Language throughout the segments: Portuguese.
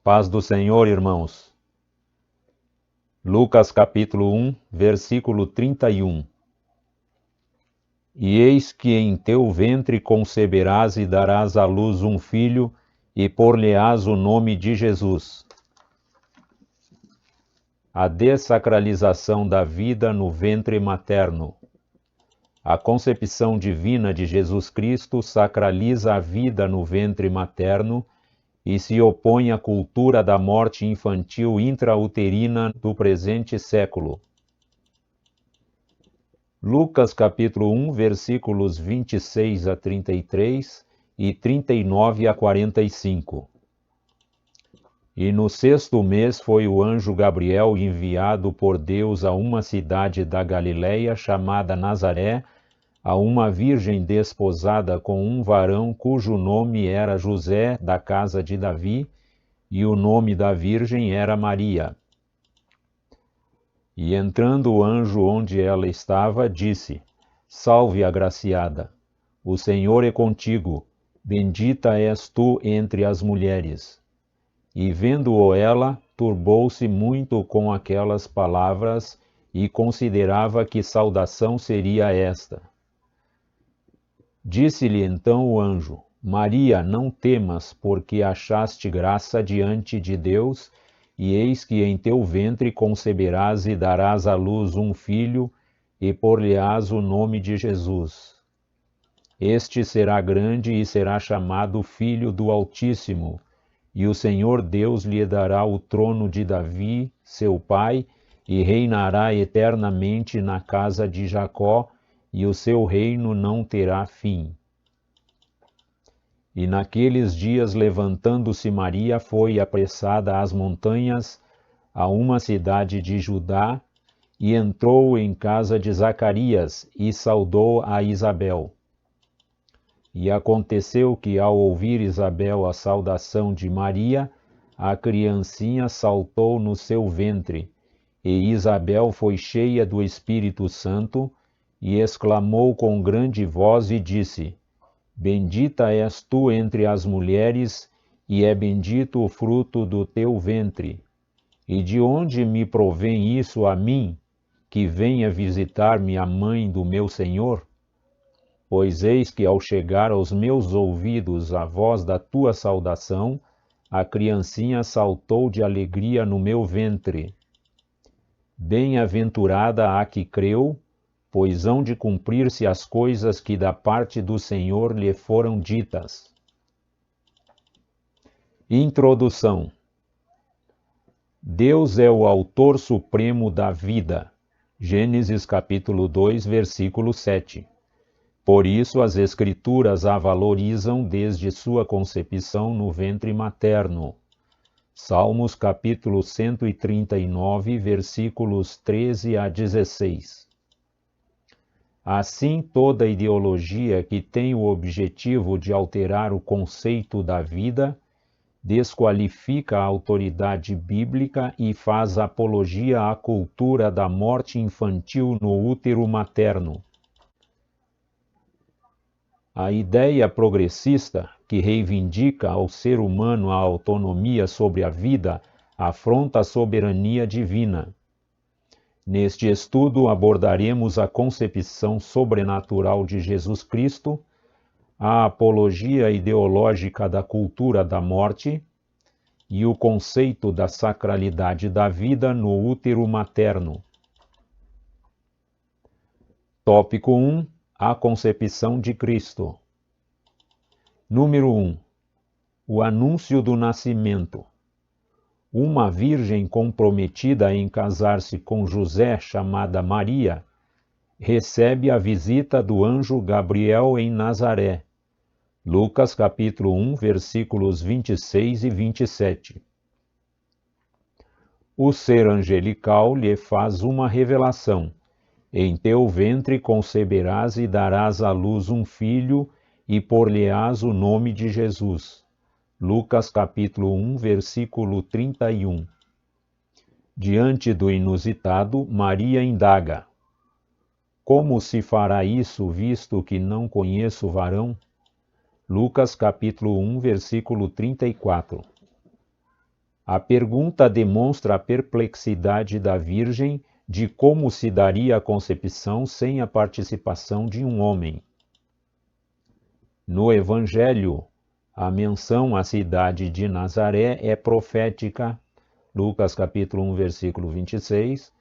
Paz do Senhor, irmãos. Lucas capítulo 1, versículo 31. E eis que em teu ventre conceberás e darás à luz um filho, e por-lhe-ás o nome de Jesus. A dessacralização da vida no ventre materno. A concepção divina de Jesus Cristo sacraliza a vida no ventre materno e se opõe à cultura da morte infantil intrauterina do presente século. Lucas capítulo 1, versículos 26 a 33 e 39 a 45. E no 6º mês foi o anjo Gabriel enviado por Deus a uma cidade da Galileia chamada Nazaré, a uma virgem desposada com um varão cujo nome era José, da casa de Davi, e o nome da virgem era Maria. E entrando o anjo onde ela estava, disse: Salve, agraciada, o Senhor é contigo, bendita és tu entre as mulheres. E vendo-o ela, turbou-se muito com aquelas palavras e considerava que saudação seria esta. Disse-lhe então o anjo: Maria, não temas, porque achaste graça diante de Deus, e eis que em teu ventre conceberás e darás à luz um filho, e por-lhe-ás o nome de Jesus. Este será grande e será chamado Filho do Altíssimo, e o Senhor Deus lhe dará o trono de Davi, seu pai, e reinará eternamente na casa de Jacó, e o seu reino não terá fim. E naqueles dias, levantando-se Maria, foi apressada às montanhas, a uma cidade de Judá, e entrou em casa de Zacarias, e saudou a Isabel. E aconteceu que, ao ouvir Isabel a saudação de Maria, a criancinha saltou no seu ventre, e Isabel foi cheia do Espírito Santo, e exclamou com grande voz e disse: Bendita és tu entre as mulheres, e é bendito o fruto do teu ventre. E de onde me provém isso a mim, que venha visitar-me a mãe do meu Senhor? Pois eis que ao chegar aos meus ouvidos a voz da tua saudação, a criancinha saltou de alegria no meu ventre. Bem-aventurada a que creu, pois hão de cumprir-se as coisas que da parte do Senhor lhe foram ditas. Introdução. Deus é o autor supremo da vida. Gênesis capítulo 2, versículo 7. Por isso as Escrituras a valorizam desde sua concepção no ventre materno. Salmos capítulo 139, versículos 13 a 16. Assim, toda ideologia que tem o objetivo de alterar o conceito da vida desqualifica a autoridade bíblica e faz apologia à cultura da morte infantil no útero materno. A ideia progressista, que reivindica ao ser humano a autonomia sobre a vida, afronta a soberania divina. Neste estudo abordaremos a concepção sobrenatural de Jesus Cristo, a apologia ideológica da cultura da morte e o conceito da sacralidade da vida no útero materno. Tópico 1. A concepção de Cristo. Número 1. O anúncio do nascimento. Uma virgem comprometida em casar-se com José, chamada Maria, recebe a visita do anjo Gabriel em Nazaré. Lucas capítulo 1, versículos 26 e 27. O ser angelical lhe faz uma revelação: Em teu ventre conceberás e darás à luz um filho, e por-lhe-ás o nome de Jesus. Lucas capítulo 1, versículo 31. Diante do inusitado, Maria indaga: Como se fará isso, visto que não conheço varão? Lucas capítulo 1, versículo 34. A pergunta demonstra a perplexidade da Virgem de como se daria a concepção sem a participação de um homem. No Evangelho, a menção à cidade de Nazaré é profética, Lucas capítulo 1, versículo 26,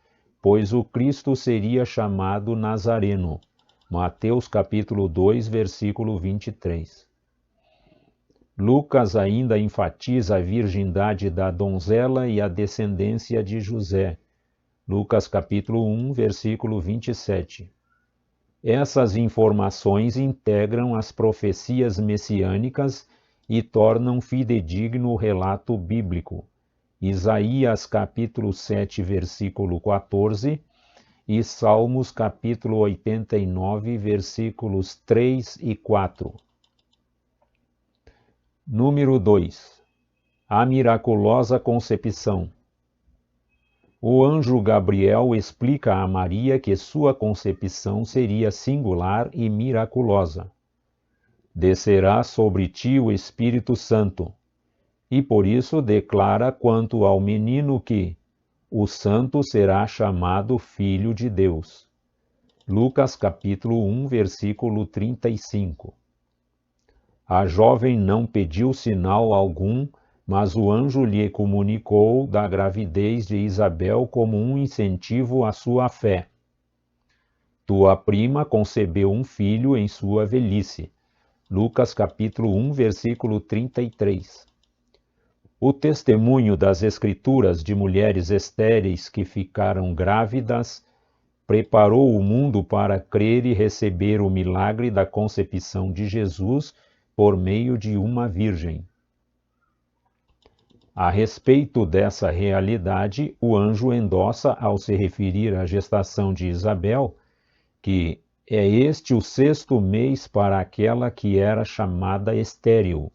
pois o Cristo seria chamado Nazareno, Mateus capítulo 2, versículo 23. Lucas ainda enfatiza a virgindade da donzela e a descendência de José, Lucas capítulo 1, versículo 27. Essas informações integram as profecias messiânicas e tornam fidedigno o relato bíblico. Isaías capítulo 7, versículo 14 e Salmos capítulo 89, versículos 3 e 4. Número 2. A miraculosa concepção. O anjo Gabriel explica a Maria que sua concepção seria singular e miraculosa. Descerá sobre ti o Espírito Santo, e por isso declara quanto ao menino que o santo será chamado Filho de Deus. Lucas capítulo 1, versículo 35. A jovem não pediu sinal algum, mas o anjo lhe comunicou da gravidez de Isabel como um incentivo à sua fé. Tua prima concebeu um filho em sua velhice. Lucas capítulo 1, versículo 33. O testemunho das Escrituras de mulheres estéreis que ficaram grávidas preparou o mundo para crer e receber o milagre da concepção de Jesus por meio de uma virgem. A respeito dessa realidade, o anjo endossa ao se referir à gestação de Isabel, que é este o 6º mês para aquela que era chamada estéril.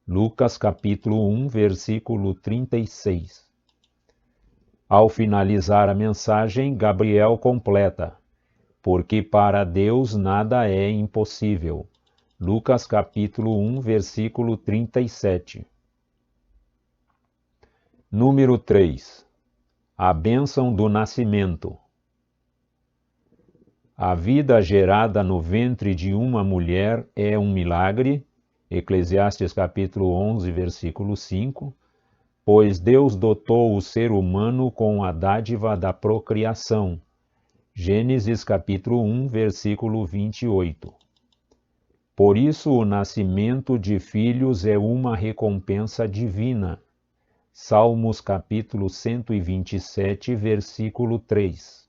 Lucas capítulo 1, versículo 36. Ao finalizar a mensagem, Gabriel completa: porque para Deus nada é impossível. Lucas capítulo 1, versículo 37. Número 3. A bênção do nascimento. A vida gerada no ventre de uma mulher é um milagre, Eclesiastes capítulo 11, versículo 5, pois Deus dotou o ser humano com a dádiva da procriação, Gênesis capítulo 1, versículo 28. Por isso o nascimento de filhos é uma recompensa divina, Salmos capítulo 127, versículo 3.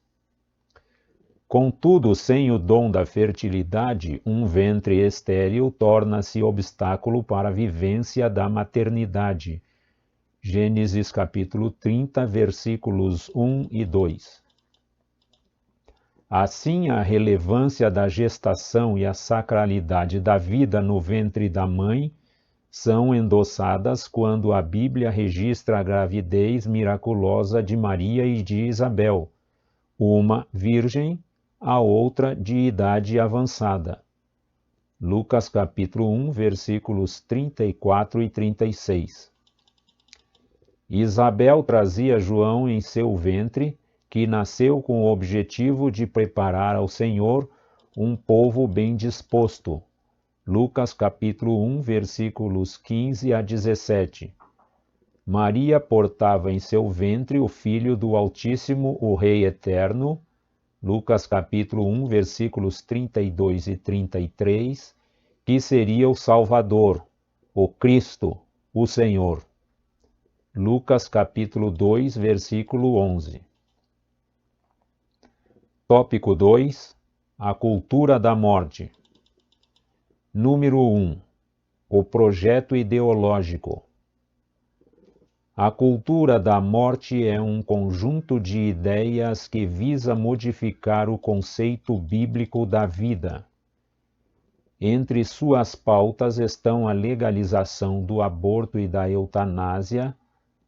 Contudo, sem o dom da fertilidade, um ventre estéril torna-se obstáculo para a vivência da maternidade. Gênesis capítulo 30, versículos 1 e 2. Assim, a relevância da gestação e a sacralidade da vida no ventre da mãe são endossadas quando a Bíblia registra a gravidez miraculosa de Maria e de Isabel, uma virgem, a outra de idade avançada. Lucas capítulo 1, versículos 34 e 36. Isabel trazia João em seu ventre, que nasceu com o objetivo de preparar ao Senhor um povo bem disposto. Lucas capítulo 1, versículos 15 a 17. Maria portava em seu ventre o Filho do Altíssimo, o Rei Eterno. Lucas capítulo 1, versículos 32 e 33, que seria o Salvador, o Cristo, o Senhor. Lucas capítulo 2, versículo 11. Tópico 2. A cultura da morte. Número 1. O projeto ideológico. A cultura da morte é um conjunto de ideias que visa modificar o conceito bíblico da vida. Entre suas pautas estão a legalização do aborto e da eutanásia,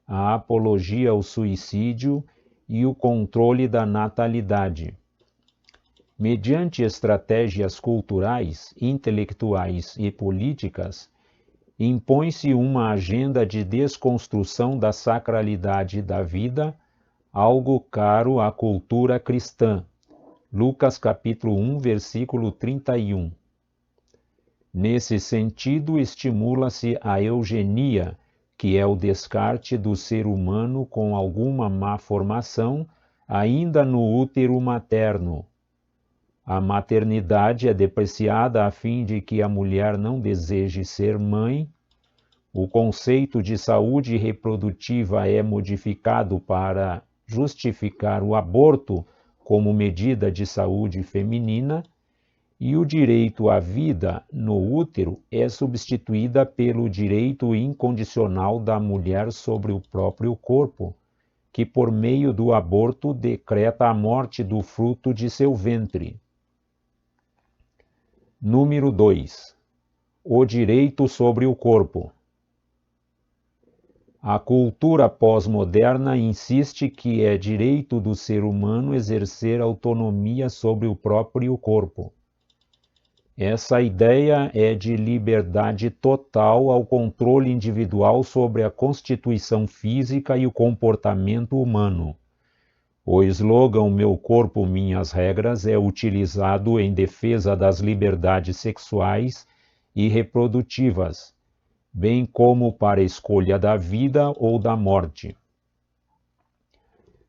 a apologia ao suicídio e o controle da natalidade. Mediante estratégias culturais, intelectuais e políticas, impõe-se uma agenda de desconstrução da sacralidade da vida, algo caro à cultura cristã. Lucas capítulo 1, versículo 31. Nesse sentido, estimula-se a eugenia, que é o descarte do ser humano com alguma má formação, ainda no útero materno. A maternidade é depreciada a fim de que a mulher não deseje ser mãe. O conceito de saúde reprodutiva é modificado para justificar o aborto como medida de saúde feminina, e o direito à vida no útero é substituída pelo direito incondicional da mulher sobre o próprio corpo, que por meio do aborto decreta a morte do fruto de seu ventre. Número 2. O direito sobre o corpo. A cultura pós-moderna insiste que é direito do ser humano exercer autonomia sobre o próprio corpo. Essa ideia é de liberdade total ao controle individual sobre a constituição física e o comportamento humano. O slogan Meu corpo, minhas regras é utilizado em defesa das liberdades sexuais e reprodutivas, bem como para a escolha da vida ou da morte.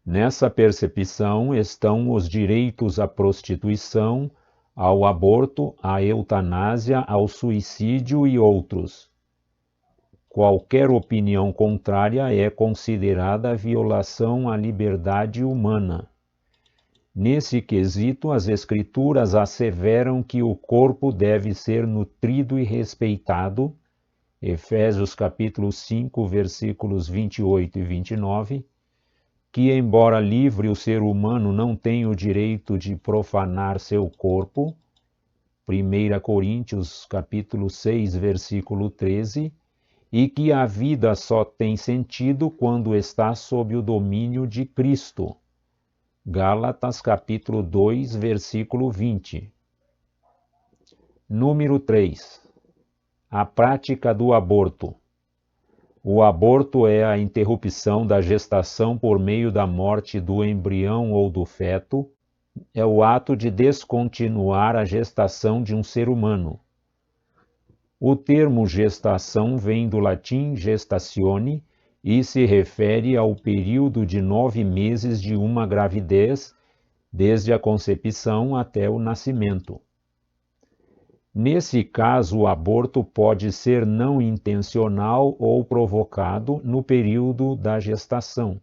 Nessa percepção estão os direitos à prostituição, ao aborto, à eutanásia, ao suicídio e outros. Qualquer opinião contrária é considerada violação à liberdade humana. Nesse quesito, as Escrituras asseveram que o corpo deve ser nutrido e respeitado, Efésios capítulo 5, versículos 28 e 29, que embora livre o ser humano não tem o direito de profanar seu corpo, 1 Coríntios capítulo 6, versículo 13, e que a vida só tem sentido quando está sob o domínio de Cristo. Gálatas capítulo 2, versículo 20. Número 3. A prática do aborto. O aborto é a interrupção da gestação por meio da morte do embrião ou do feto. É o ato de descontinuar a gestação de um ser humano. O termo gestação vem do latim gestatione e se refere ao período de 9 meses de uma gravidez, desde a concepção até o nascimento. Nesse caso, o aborto pode ser não intencional ou provocado no período da gestação.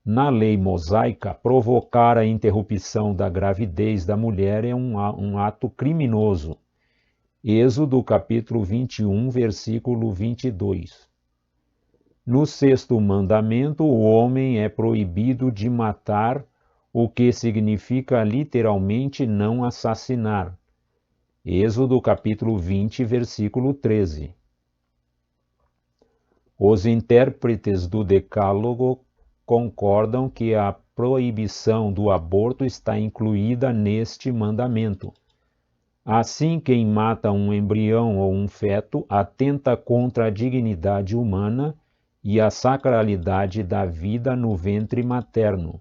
Na lei mosaica, provocar a interrupção da gravidez da mulher é um ato criminoso. Êxodo capítulo 21, versículo 22. No 6º mandamento, o homem é proibido de matar, o que significa literalmente não assassinar. Êxodo capítulo 20, versículo 13. Os intérpretes do Decálogo concordam que a proibição do aborto está incluída neste mandamento. Assim, quem mata um embrião ou um feto atenta contra a dignidade humana e a sacralidade da vida no ventre materno.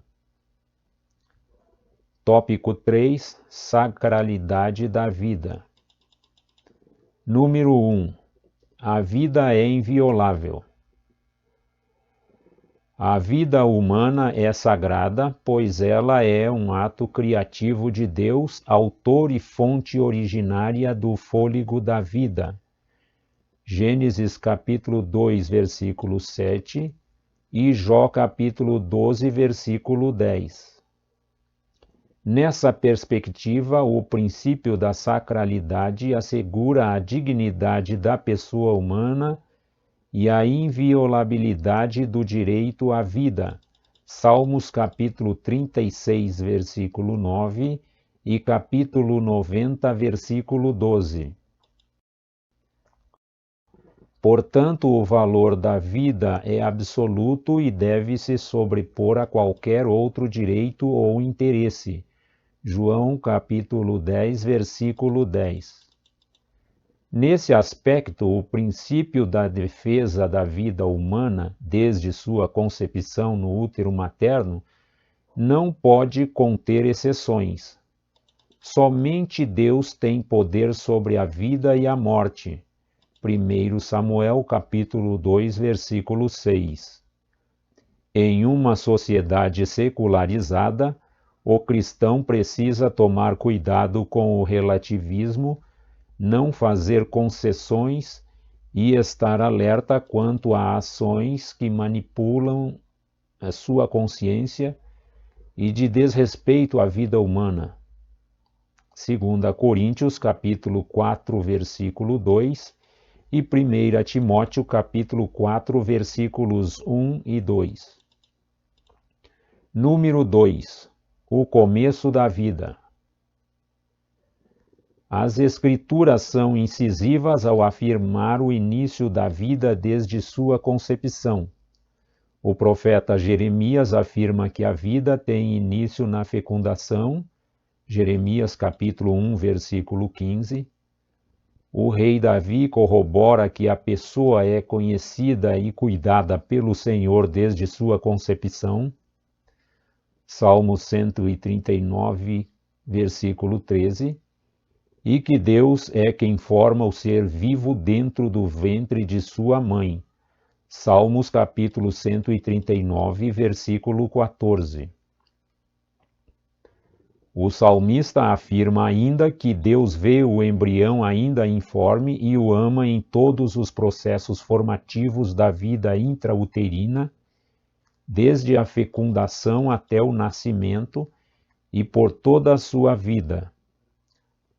Tópico 3. Sacralidade da vida. Número 1. A vida é inviolável. A vida humana é sagrada, pois ela é um ato criativo de Deus, autor e fonte originária do fôlego da vida. Gênesis capítulo 2, versículo 7 e Jó capítulo 12, versículo 10. Nessa perspectiva, o princípio da sacralidade assegura a dignidade da pessoa humana e a inviolabilidade do direito à vida. Salmos capítulo 36, versículo 9 e capítulo 90, versículo 12. Portanto, o valor da vida é absoluto e deve se sobrepor a qualquer outro direito ou interesse. João capítulo 10, versículo 10. Nesse aspecto, o princípio da defesa da vida humana, desde sua concepção no útero materno, não pode conter exceções. Somente Deus tem poder sobre a vida e a morte. 1 Samuel capítulo 2, versículo 6. Em uma sociedade secularizada, o cristão precisa tomar cuidado com o relativismo, não fazer concessões e estar alerta quanto a ações que manipulam a sua consciência e de desrespeito à vida humana. 2 Coríntios capítulo 4, versículo 2 e 1 Timóteo capítulo 4, versículos 1 e 2. Número 2. O começo da vida. As Escrituras são incisivas ao afirmar o início da vida desde sua concepção. O profeta Jeremias afirma que a vida tem início na fecundação, Jeremias capítulo 1, versículo 15. O rei Davi corrobora que a pessoa é conhecida e cuidada pelo Senhor desde sua concepção, Salmo 139, versículo 13, e que Deus é quem forma o ser vivo dentro do ventre de sua mãe, Salmos capítulo 139, versículo 14. O salmista afirma ainda que Deus vê o embrião ainda informe e o ama em todos os processos formativos da vida intrauterina, desde a fecundação até o nascimento e por toda a sua vida.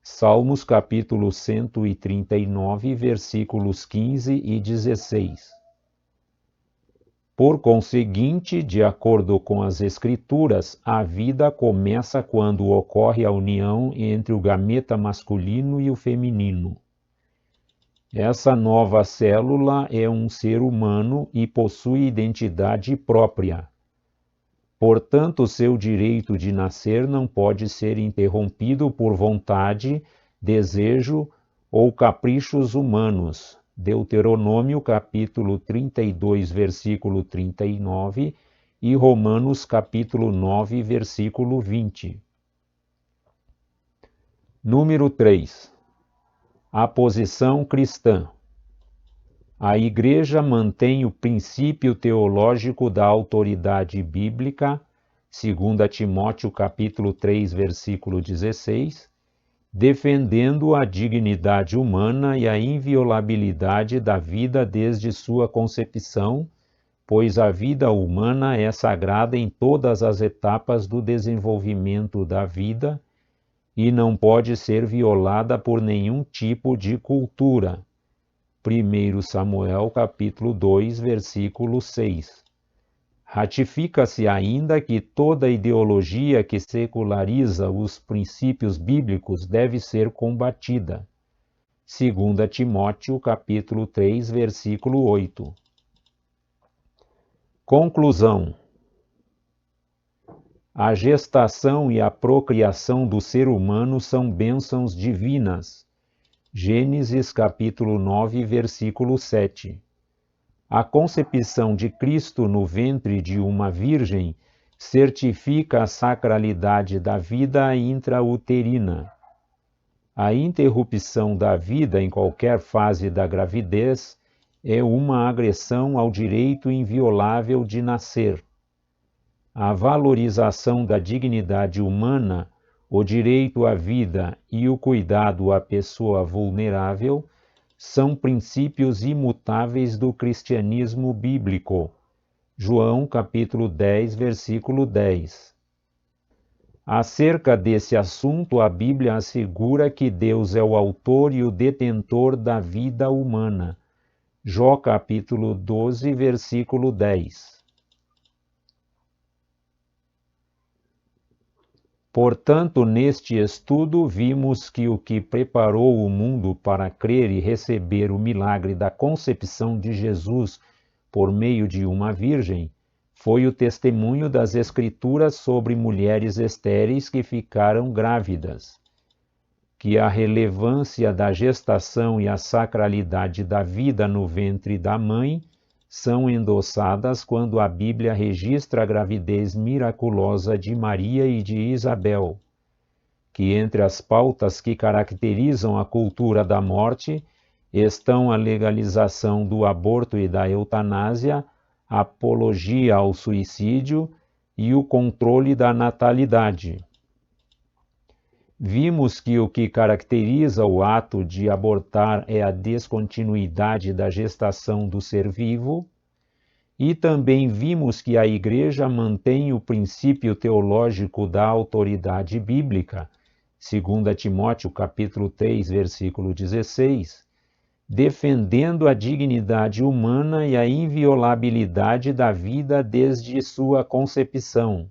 Salmos capítulo 139, versículos 15 e 16. Por conseguinte, de acordo com as Escrituras, a vida começa quando ocorre a união entre o gameta masculino e o feminino. Essa nova célula é um ser humano e possui identidade própria. Portanto, seu direito de nascer não pode ser interrompido por vontade, desejo ou caprichos humanos. Deuteronômio capítulo 32, versículo 39 e Romanos capítulo 9, versículo 20. Número 3. A posição cristã. A Igreja mantém o princípio teológico da autoridade bíblica, 2 Timóteo capítulo 3, versículo 16, defendendo a dignidade humana e a inviolabilidade da vida desde sua concepção, pois a vida humana é sagrada em todas as etapas do desenvolvimento da vida e não pode ser violada por nenhum tipo de cultura. 1 Samuel capítulo 2, versículo 6. Ratifica-se ainda que toda ideologia que seculariza os princípios bíblicos deve ser combatida. 2 Timóteo capítulo 3, versículo 8. Conclusão. A gestação e a procriação do ser humano são bênçãos divinas. Gênesis capítulo 9, versículo 7. A concepção de Cristo no ventre de uma virgem certifica a sacralidade da vida intrauterina. A interrupção da vida em qualquer fase da gravidez é uma agressão ao direito inviolável de nascer. A valorização da dignidade humana, o direito à vida e o cuidado à pessoa vulnerável são princípios imutáveis do cristianismo bíblico. João capítulo 10, versículo 10. Acerca desse assunto, a Bíblia assegura que Deus é o autor e o detentor da vida humana. Jó capítulo 12, versículo 10. Portanto, neste estudo, vimos que o que preparou o mundo para crer e receber o milagre da concepção de Jesus por meio de uma virgem foi o testemunho das Escrituras sobre mulheres estéreis que ficaram grávidas, que a relevância da gestação e a sacralidade da vida no ventre da mãe são endossadas quando a Bíblia registra a gravidez miraculosa de Maria e de Isabel, que entre as pautas que caracterizam a cultura da morte estão a legalização do aborto e da eutanásia, a apologia ao suicídio e o controle da natalidade. Vimos que o que caracteriza o ato de abortar é a descontinuidade da gestação do ser vivo, e também vimos que a Igreja mantém o princípio teológico da autoridade bíblica, 2 Timóteo capítulo 3, versículo 16, defendendo a dignidade humana e a inviolabilidade da vida desde sua concepção.